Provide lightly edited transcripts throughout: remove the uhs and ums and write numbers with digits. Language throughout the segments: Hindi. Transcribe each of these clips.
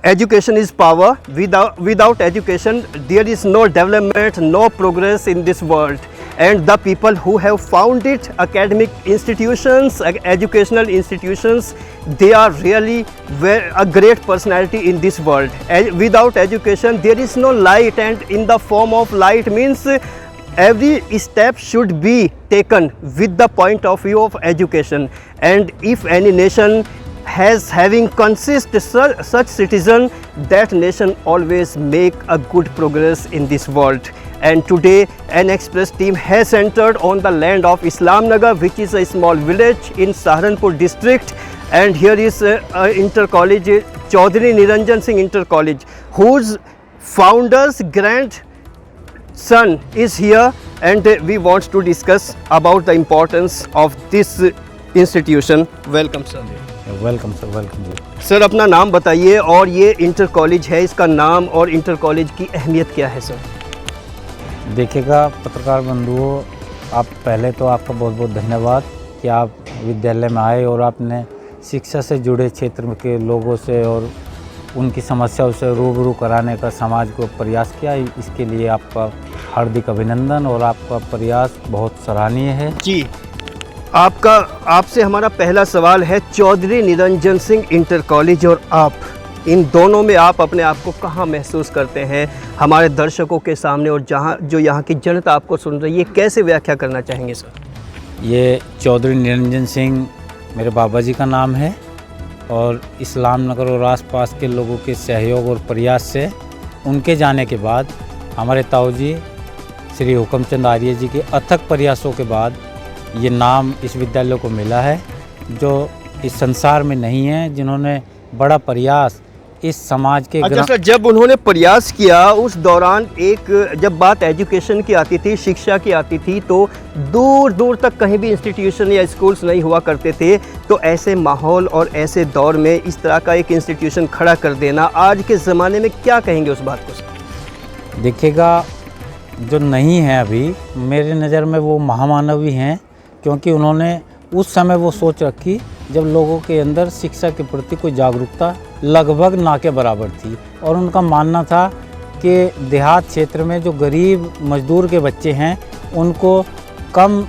education is power. Without education, there is no development, no progress in this world. And the people who have founded academic institutions, educational institutions, they are really a great personality in this world. Without education, there is no light, and in the form of light means every step should be taken with the point of view of education. And if any nation having consist such citizen, that nation always make a good progress in this world. And today an express team has entered on the land of Islamnagar, which is a small village in Saharanpur district. And here is inter college, Chaudhary Niranjan Singh Inter College, whose founder's grandson is here, and we want to discuss about the importance of this institution. Welcome sir. Welcome sir, welcome जी। सर अपना नाम बताइए, और ये इंटर कॉलेज है, इसका नाम और इंटर कॉलेज की अहमियत क्या है सर? देखिएगा पत्रकार बंधुओं, आप पहले तो आपका बहुत बहुत धन्यवाद कि आप विद्यालय में आए और आपने शिक्षा से जुड़े क्षेत्र के लोगों से और उनकी समस्याओं से रूबरू कराने का समाज को प्रयास किया। इसके लिए आपका हार्दिक अभिनंदन, और आपका प्रयास बहुत सराहनीय है जी। आपसे हमारा पहला सवाल है, चौधरी निरंजन सिंह इंटर कॉलेज और आप, इन दोनों में आप अपने आप को कहाँ महसूस करते हैं हमारे दर्शकों के सामने, और जो यहाँ की जनता आपको सुन रही है, कैसे व्याख्या करना चाहेंगे सर? ये चौधरी निरंजन सिंह मेरे बाबा जी का नाम है, और इस्लाम नगर और आसपास के लोगों के सहयोग और प्रयास से उनके जाने के बाद हमारे ताऊ जी श्री हुक्मचंद आर्य जी के अथक प्रयासों के बाद ये नाम इस विद्यालय को मिला है, जो इस संसार में नहीं है, जिन्होंने बड़ा प्रयास इस समाज के। अच्छा सर, जब उन्होंने प्रयास किया उस दौरान जब बात एजुकेशन की आती थी, शिक्षा की आती थी, तो दूर दूर तक कहीं भी इंस्टीट्यूशन या स्कूल्स नहीं हुआ करते थे। तो ऐसे माहौल और ऐसे दौर में इस तरह का एक इंस्टीट्यूशन खड़ा कर देना, आज के ज़माने में क्या कहेंगे उस बात को सर? देखिएगा, जो नहीं है अभी मेरे नज़र में वो महामानव ही हैं, क्योंकि उन्होंने उस समय वो सोच रखी जब लोगों के अंदर शिक्षा के प्रति कोई जागरूकता लगभग ना के बराबर थी, और उनका मानना था कि देहात क्षेत्र में जो गरीब मजदूर के बच्चे हैं उनको कम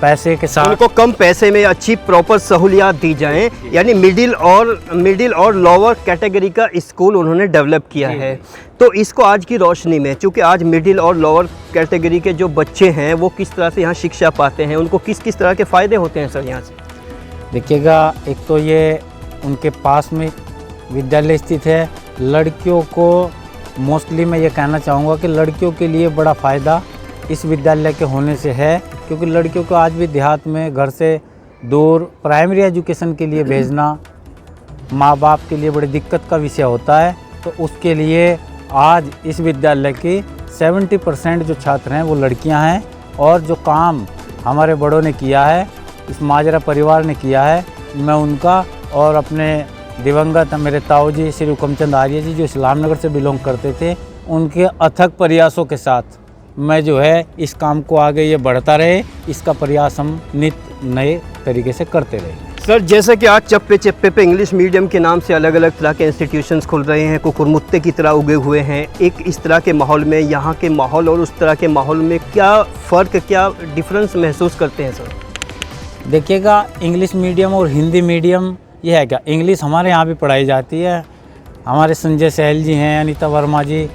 पैसे के साथ, उनको कम पैसे में अच्छी प्रॉपर सहूलियात दी जाएं, यानी मिडिल और लोअर कैटेगरी का स्कूल उन्होंने डेवलप किया है। तो इसको आज की रोशनी में, चूँकि आज मिडिल और लोअर कैटेगरी के जो बच्चे हैं वो किस तरह से यहाँ शिक्षा पाते हैं, उनको किस किस तरह के फ़ायदे होते हैं सर यहाँ से? देखिएगा, एक तो ये उनके पास में विद्यालय स्थित है। लड़कियों को मोस्टली मैं ये कहना चाहूँगा कि लड़कियों के लिए बड़ा फ़ायदा इस विद्यालय के होने से है, क्योंकि लड़कियों को आज भी देहात में घर से दूर प्राइमरी एजुकेशन के लिए भेजना माँ बाप के लिए बड़ी दिक्कत का विषय होता है। तो उसके लिए आज इस विद्यालय की 70% जो छात्र हैं वो लड़कियां हैं, और जो काम हमारे बड़ों ने किया है, इस माजरा परिवार ने किया है, मैं उनका और अपने दिवंगत मेरे ताऊ जी श्री हुक्मचंद आर्य जी जो इस्लामनगर से बिलोंग करते थे, उनके अथक प्रयासों के साथ मैं जो है इस काम को आगे ये बढ़ता रहे, इसका प्रयास हम नित्य नए तरीके से करते रहे। सर, जैसे कि आज चप्पे चप्पे पे इंग्लिश मीडियम के नाम से अलग अलग तरह के इंस्टीट्यूशंस खुल रहे हैं, कुकुरमुत्ते की तरह उगे हुए हैं, एक इस तरह के माहौल में यहाँ के माहौल और उस तरह के माहौल में क्या फ़र्क, क्या डिफरेंस महसूस करते हैं सर? देखिएगा, इंग्लिश मीडियम और हिंदी मीडियम ये है क्या, इंग्लिश हमारे यहाँ भी पढ़ाई जाती है। हमारे संजय सहल जी हैं, Anita Verma ji,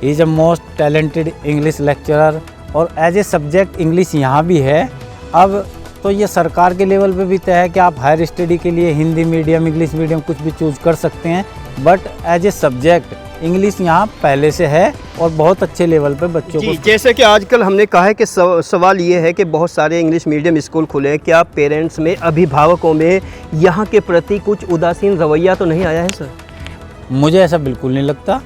he is a most talented English lecturer, और एज ए सब्जेक्ट इंग्लिश यहाँ भी है। अब तो ये सरकार के लेवल पे भी तय है कि आप हायर स्टडी के लिए हिंदी मीडियम, इंग्लिश मीडियम कुछ भी चूज कर सकते हैं, but as a subject English यहाँ पहले से है और बहुत अच्छे लेवल पे बच्चों को। जैसे कि आजकल हमने कहा है कि सवाल ये है कि बहुत सारे इंग्लिश मीडियम स्कूल खुले हैं, क्या पेरेंट्स में, अभिभावकों में यहाँ के प्रति कुछ उदासीन रवैया तो नहीं आया है सर? मुझे ऐसा बिल्कुल नहीं लगता,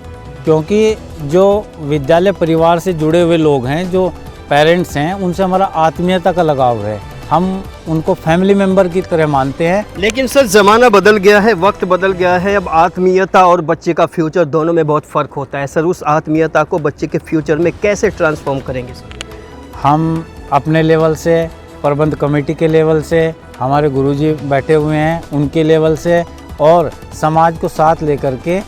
क्योंकि जो विद्यालय परिवार से जुड़े हुए लोग हैं, जो पेरेंट्स हैं, उनसे हमारा आत्मीयता का लगाव है, हम उनको फैमिली मेंबर की तरह मानते हैं। लेकिन सर ज़माना बदल गया है, वक्त बदल गया है, अब आत्मीयता और बच्चे का फ्यूचर दोनों में बहुत फ़र्क होता है। सर, उस आत्मीयता को बच्चे के फ्यूचर में कैसे ट्रांसफॉर्म करेंगे सर? हम अपने लेवल से, प्रबंध कमेटी के लेवल से, हमारे गुरुजी बैठे हुए हैं उनके लेवल से, और समाज को साथ लेकर के,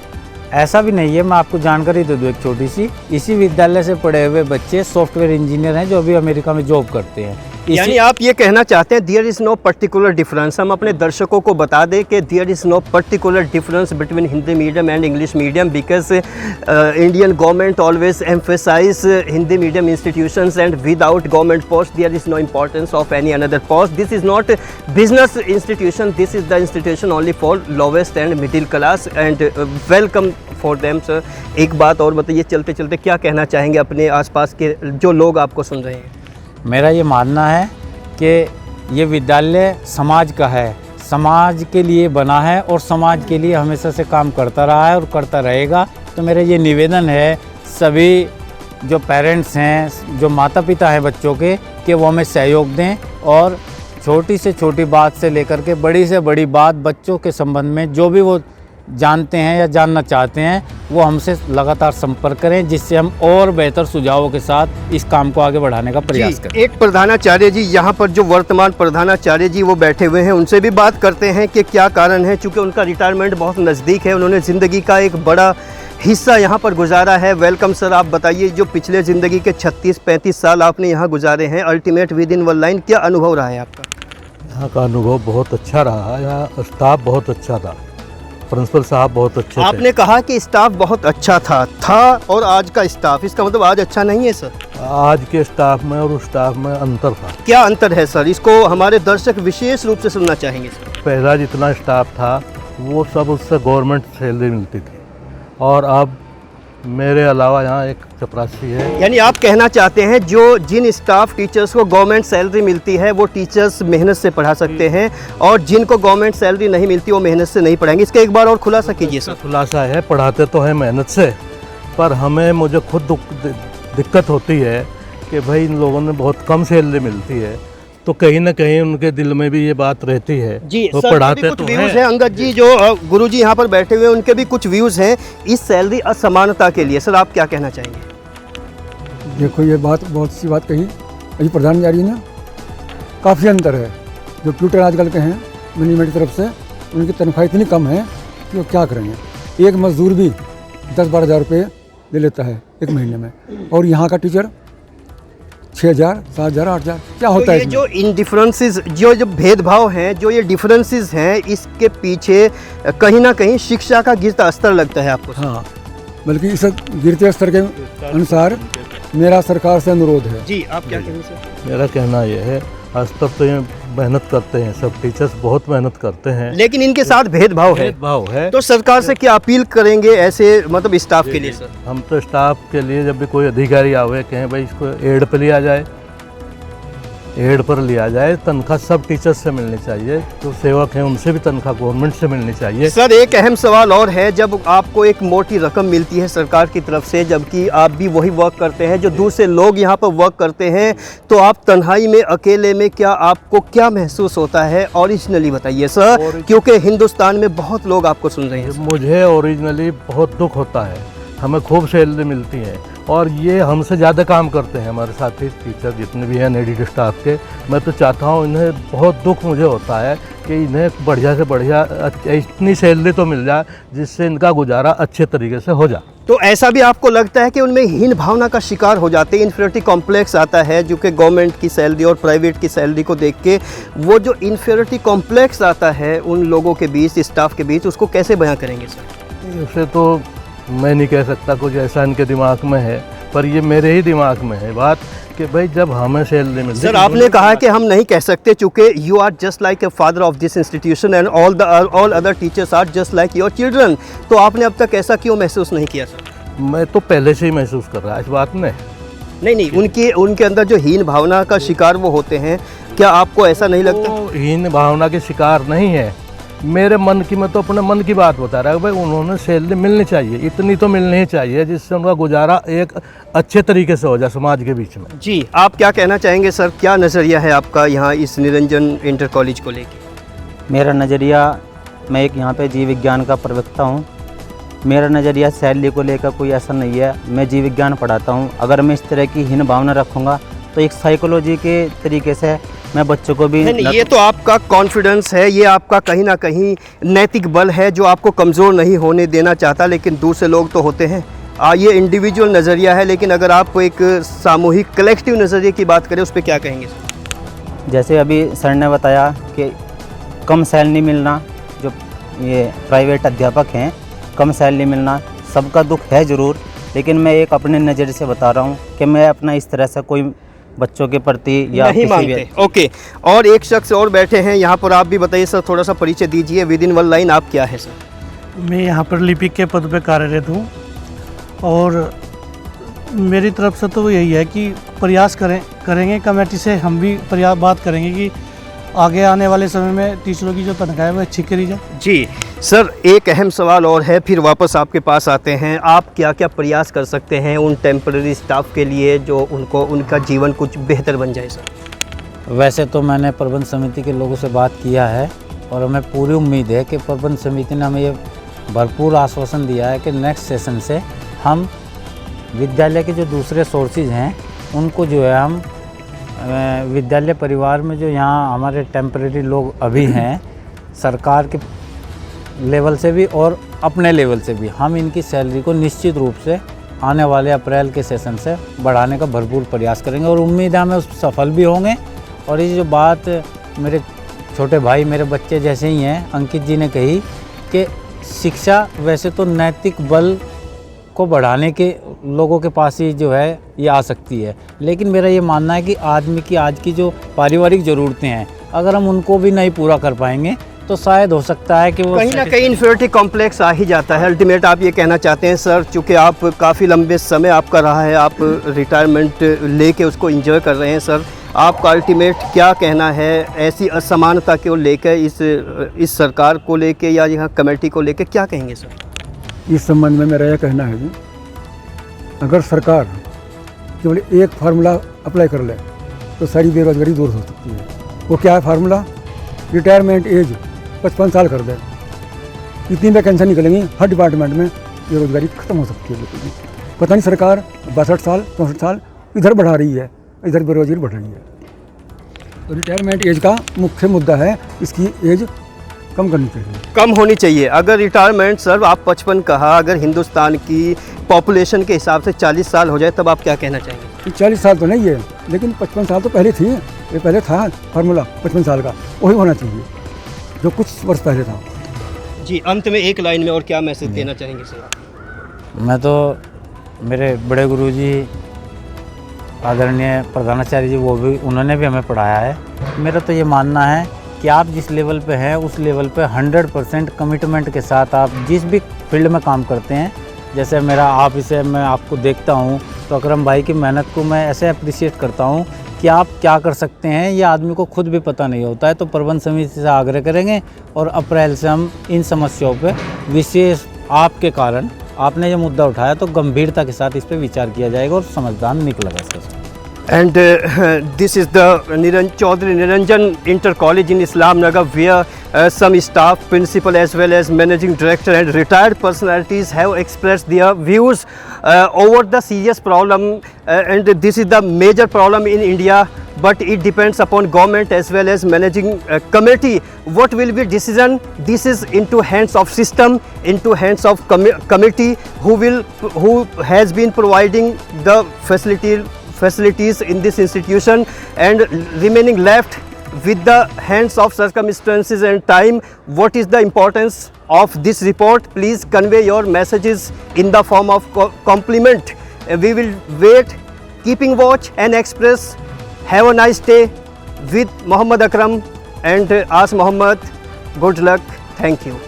ऐसा भी नहीं है, मैं आपको जानकारी दे दूँ एक छोटी सी, इसी विद्यालय से पढ़े हुए बच्चे सॉफ्टवेयर इंजीनियर हैं जो अभी अमेरिका में जॉब करते हैं। यानी आप ये कहना चाहते हैं there is no particular difference, हम अपने दर्शकों को बता दें कि there is no particular difference between Hindi medium and English medium because Indian government always emphasize Hindi medium institutions and without government post there is no importance of any another post. This is not business institution, this is the institution only for lowest and middle class and welcome for them sir. एक बात और बताइए, चलते चलते क्या कहना चाहेंगे अपने आसपास के जो लोग आपको सुन रहे हैं? मेरा ये मानना है कि ये विद्यालय समाज का है, समाज के लिए बना है और समाज के लिए हमेशा से काम करता रहा है और करता रहेगा। तो मेरा ये निवेदन है सभी जो पेरेंट्स हैं, जो माता पिता हैं बच्चों के, कि वो हमें सहयोग दें और छोटी से छोटी बात से लेकर के बड़ी से बड़ी बात बच्चों के संबंध में जो भी वो जानते हैं या जानना चाहते हैं वो हमसे लगातार संपर्क करें, जिससे हम और बेहतर सुझावों के साथ इस काम को आगे बढ़ाने का प्रयास करें। एक प्रधानाचार्य जी यहाँ पर जो वर्तमान प्रधानाचार्य जी वो बैठे हुए हैं, उनसे भी बात करते हैं कि क्या कारण है, चूँकि उनका रिटायरमेंट बहुत नज़दीक है, उन्होंने ज़िंदगी का एक बड़ा हिस्सा यहाँ पर गुजारा है। वेलकम सर, आप बताइए जो पिछले ज़िंदगी के 36-35 साल आपने यहाँ गुजारे हैं, ultimate with in one line क्या अनुभव रहा है आपका? यहाँ का अनुभव बहुत अच्छा रहा, यहाँ स्टाफ बहुत अच्छा था, प्रिंसिपल साहब बहुत अच्छे थे। आपने कहा कि स्टाफ बहुत अच्छा था और आज का स्टाफ, इसका मतलब आज अच्छा नहीं है सर? आज के स्टाफ में और उस स्टाफ में अंतर था। क्या अंतर है सर? इसको हमारे दर्शक विशेष रूप से सुनना चाहेंगे सर। पहला जितना स्टाफ था वो सब उससे गवर्नमेंट सैलरी मिलती थी और अब मेरे अलावा यहाँ एक चपरासी है। यानी आप कहना चाहते हैं जो जिन स्टाफ टीचर्स को गवर्नमेंट सैलरी मिलती है वो टीचर्स मेहनत से पढ़ा सकते हैं और जिनको गवर्नमेंट सैलरी नहीं मिलती वो मेहनत से नहीं पढ़ाएंगे। इसका एक बार और खुलासा कीजिए सर। खुलासा है, पढ़ाते तो हैं मेहनत से, पर हमें मुझे खुद दिक्कत होती है कि भाई इन लोगों ने बहुत कम सैलरी मिलती है, तो कहीं ना कहीं उनके दिल में भी ये बात रहती है। जी तो सर, पढ़ाते कुछ तो व्यूज़ हैं अंगद जी, जो गुरुजी यहाँ पर बैठे हुए हैं उनके भी कुछ व्यूज़ हैं इस सैलरी असमानता के लिए। सर आप क्या कहना चाहेंगे? देखो ये बात बहुत सी बात कही अभी प्रधानाचार्य ने, काफ़ी अंतर है। जो ट्यूटर आजकल के हैं मैनेजमेंट की तरफ से, उनकी तनख्वाह इतनी कम है कि वो क्या करेंगे। एक मजदूर भी 10-12 हज़ार रुपये ले लेता है एक महीने में, और यहाँ का टीचर 6,000, 7,000, 8,000 क्या होता है ये इसमें? जो इन डिफरेंसेस, जो भेदभाव हैं, जो ये डिफरेंसेस हैं, इसके पीछे कहीं ना कहीं शिक्षा का गिरता स्तर लगता है आपको? हाँ, बल्कि इस गिरते स्तर के अनुसार मेरा सरकार से अनुरोध है। जी आप क्या कहेंगे सर? मेरा कहना यह है, आज तक तो ये मेहनत करते हैं, सब टीचर्स बहुत मेहनत करते हैं, लेकिन इनके साथ भेदभाव है, तो सरकार से क्या अपील करेंगे ऐसे मतलब स्टाफ के लिए सर? हम तो स्टाफ के लिए जब भी कोई अधिकारी आवे कहें भाई इसको एड पे लिया जाए, एड पर लिया जाए, तनख्वाह सब टीचर्स से मिलनी चाहिए, जो सेवक हैं उनसे भी तनख्वाह गवर्नमेंट से मिलनी चाहिए। सर एक अहम सवाल और है, जब आपको एक मोटी रकम मिलती है सरकार की तरफ से, जबकि आप भी वही वर्क करते हैं जो दूसरे लोग यहाँ पर वर्क करते हैं, तो आप तन्हाई में अकेले में क्या आपको क्या महसूस होता है? ओरिजिनली बताइए सर, क्योंकि हिंदुस्तान में बहुत लोग आपको सुन रहे हैं। मुझे ओरिजिनली बहुत दुख होता है, हमें खूब सैलरी मिलती है और ये हमसे ज़्यादा काम करते हैं हमारे साथी टीचर जितने भी हैं एडिट स्टाफ के। मैं तो चाहता हूँ, इन्हें बहुत दुख मुझे होता है कि इन्हें बढ़िया से बढ़िया इतनी सैलरी तो मिल जाए जिससे इनका गुजारा अच्छे तरीके से हो जाए। तो ऐसा भी आपको लगता है कि उनमें हीन भावना का शिकार हो जाते हैं, इन्फीरियरिटी कॉम्प्लेक्स आता है, जो कि गवर्नमेंट की सैलरी और प्राइवेट की सैलरी को देख के वो जो इन्फीरियरिटी कॉम्प्लेक्स आता है उन लोगों के बीच, स्टाफ के बीच, उसको कैसे बयां करेंगे सर? उसे तो मैं नहीं कह सकता कुछ ऐसा इनके दिमाग में है, पर ये मेरे ही दिमाग में है बात कि भाई जब हमें सैलरी मिलती है। सर आपने कहा कि हम नहीं कह सकते चूँकि you are just like a father of this institution and all other teachers are just like your children, तो आपने अब तक ऐसा क्यों महसूस नहीं किया सर? मैं तो पहले से ही महसूस कर रहा है इस बात में। नहीं, उनके अंदर जो हीन भावना का शिकार वो होते हैं, क्या आपको ऐसा नहीं लगता? वो हीन भावना के शिकार नहीं है, मेरे मन की, मैं तो अपने मन की बात बता रहा हूँ भाई उन्होंने सैलरी मिलनी चाहिए, इतनी तो मिलनी ही चाहिए जिससे उनका गुजारा एक अच्छे तरीके से हो जाए समाज के बीच में। जी आप क्या कहना चाहेंगे सर, क्या नज़रिया है आपका यहाँ इस निरंजन इंटर कॉलेज को लेकर? मेरा नज़रिया, मैं एक यहाँ पे जीव विज्ञान का प्रवक्ता हूँ। मेरा नज़रिया सैलरी को लेकर कोई ऐसा नहीं है। मैं जीव विज्ञान पढ़ाता हूँ, अगर मैं इस तरह की हीन भावना रखूँगा तो एक साइकोलॉजी के तरीके से मैं बच्चों को भी नहीं, ये तो आपका कॉन्फिडेंस है, ये आपका कहीं ना कहीं नैतिक बल है जो आपको कमज़ोर नहीं होने देना चाहता, लेकिन दूसरे लोग तो होते हैं। ये इंडिविजुअल नज़रिया है, लेकिन अगर आप एक सामूहिक कलेक्टिव नज़रिए की बात करें उस पर क्या कहेंगे? जैसे अभी सर ने बताया कि कम सैलरी मिलना, जो ये प्राइवेट अध्यापक हैं, कम सैलरी मिलना सबका दुख है ज़रूर, लेकिन मैं एक अपने नज़रिए से बता रहा हूँ कि मैं अपना इस तरह से कोई बच्चों के प्रति या नहीं मांगते। ओके, और एक शख्स और बैठे हैं यहाँ पर, आप भी बताइए सर, थोड़ा सा परिचय दीजिए विद इन वन लाइन, आप क्या है सर? मैं यहाँ पर लिपिक के पद पे कार्यरत हूँ और मेरी तरफ से तो यही है कि प्रयास करेंगे कमेटी से, हम भी बात करेंगे कि आगे आने वाले समय में टीचरों की जो तनख्वाह है वो अच्छी करी जाए। जी सर, एक अहम सवाल और है, फिर वापस आपके पास आते हैं। आप क्या क्या प्रयास कर सकते हैं उन टेम्पररी स्टाफ के लिए जो उनका जीवन कुछ बेहतर बन जाए सर? वैसे तो मैंने प्रबंध समिति के लोगों से बात किया है और हमें पूरी उम्मीद है कि प्रबंध समिति ने हमें ये भरपूर आश्वासन दिया है कि नेक्स्ट सेशन से हम विद्यालय के जो दूसरे सोर्सेज हैं उनको जो है हम विद्यालय परिवार में जो यहाँ हमारे टेम्परेरी लोग अभी हैं, सरकार के लेवल से भी और अपने लेवल से भी, हम इनकी सैलरी को निश्चित रूप से आने वाले अप्रैल के सेशन से बढ़ाने का भरपूर प्रयास करेंगे और उम्मीद है हमें उस सफल भी होंगे। और ये जो बात मेरे छोटे भाई, मेरे बच्चे जैसे ही हैं, अंकित जी ने कही कि शिक्षा वैसे तो नैतिक बल को बढ़ाने के लोगों के पास ही जो है ये आ सकती है, लेकिन मेरा ये मानना है कि आदमी की आज की जो पारिवारिक ज़रूरतें हैं, अगर हम उनको भी नहीं पूरा कर पाएंगे तो शायद हो सकता है कि वो कहीं ना कहीं इन्फीरियरिटी कॉम्प्लेक्स आ ही जाता है। अल्टीमेट आप ये कहना चाहते हैं सर, चूँकि आप काफ़ी लंबे समय आपका रहा है, आप रिटायरमेंट लेके उसको एंजॉय कर रहे हैं सर, आपका अल्टीमेट क्या कहना है ऐसी असमानता को लेकर, इस सरकार को लेकर या यहाँ कमेटी को लेकर क्या कहेंगे सर? इस संबंध में मेरा यह कहना है जी, अगर सरकार केवल एक फार्मूला अप्लाई कर ले तो सारी बेरोजगारी दूर हो सकती है। वो क्या है फार्मूला? रिटायरमेंट एज 55 साल कर दे, इतनी वैकेंसी निकलेंगी हर डिपार्टमेंट में, बेरोजगारी खत्म हो सकती है बिल्कुल। पता नहीं सरकार 62 साल 64 साल इधर बढ़ा रही है, इधर बेरोजगारी बढ़ रही है। तो रिटायरमेंट एज का मुख्य मुद्दा है, इसकी एज कम करनी चाहिए, कम होनी चाहिए। अगर रिटायरमेंट सर आप 55 कहा, अगर हिंदुस्तान की पॉपुलेशन के हिसाब से 40 साल हो जाए तब आप क्या कहना चाहेंगे? 40 साल तो नहीं है, लेकिन 55 साल तो पहले थी, ये पहले था फार्मूला 55 साल का, वही होना चाहिए जो कुछ वर्ष पहले था। जी, अंत में एक लाइन में और क्या मैसेज देना चाहेंगे सर? मैं तो मेरे बड़े गुरुजी आदरणीय प्रधानाचार्य जी, वो भी उन्होंने भी हमें पढ़ाया है। मेरा तो ये मानना है कि आप जिस लेवल पे हैं उस लेवल पे 100% कमिटमेंट के साथ आप जिस भी फील्ड में काम करते हैं, जैसे मेरा आप इसे मैं आपको देखता हूँ तो अकरम भाई की मेहनत को मैं ऐसे अप्रिशिएट करता हूँ कि आप क्या कर सकते हैं ये आदमी को खुद भी पता नहीं होता है। तो प्रबंध समिति से आग्रह करेंगे और अप्रैल से हम इन समस्याओं पे विशेष आपके कारण आपने ये मुद्दा उठाया तो गंभीरता के साथ इस पर विचार किया जाएगा और समाधान निकलेगा इसका। And this is the Chaudhary Niranjan Inter College in Islam Nagar, where some staff, principal as well as managing director and retired personalities have expressed their views over the serious problem, and this is the major problem in India, but it depends upon government as well as managing committee. What will be decision? This is into hands of system, into hands of committee who has been providing the facilities in this institution, and remaining left with the hands of circumstances and time. What is the importance of this report? Please convey your messages in the form of compliment. We will wait, keeping watch and express. Have a nice day with Muhammad Akram and As Muhammad. Good luck. Thank you.